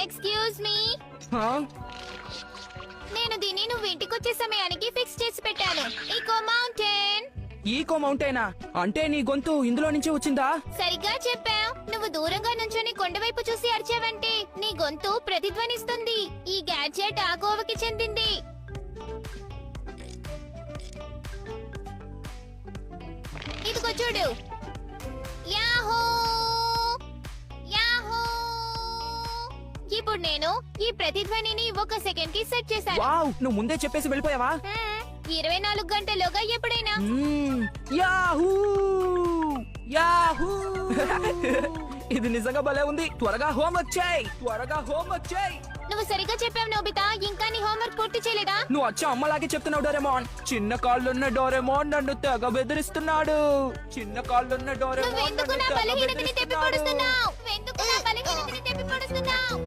Excuse me, నేను దీన్ని నువ్వు ఇంటికి వచ్చే సమయానికి ఫిక్స్ చేసి పెట్టాను. ఈకో మౌంటైనా అంటే నీ గొంతు ఇందులో నుంచి వచ్చిందా? సరిగ్గా చెప్పావు. నువ్వు దూరంగా నుంచొని కొండవైపు చూసి అరిచావంటే నీ గొంతు ప్రతిధ్వనిస్తుంది. ఈ గ్యాడ్జెట్ ఆ కోవకి చెందింది. ఇదిగో చూడు. Yahoo Yahoo. ఇప్పుడు నేను ఈ ప్రతిధ్వనిని 1 సెకండ్ కి సెట్ చేశాను. వావ్, నువ్వు ముందే చెప్పేసి వెళ్ళిపోయావా? 24 గంటల్లోగా ఎప్పుడైనా. Yahoo Yahoo. ఇది నిజంగా భలే ఉంది. త్వరగా హోంవర్క్ చేయి, త్వరగా హోంవర్క్ చేయి. నువ్వు సరిగ్గా చెప్పావు నోబితా. ఇంకా నీ హోంవర్క్ పూర్తి చేయలేదా? నువ్వు వచ్చి అమ్మలాగే చెప్తున్నావు డోరేమోన్. చిన్న కాళ్ళున్న డోరేమోన్ నన్ను తెగ బెదిరిస్తున్నాడు. చిన్న కాళ్ళున్న డోరేమోన్ నువ్వెందుకు నా బలహీనతని తెప్పి పొడుస్తున్నావు?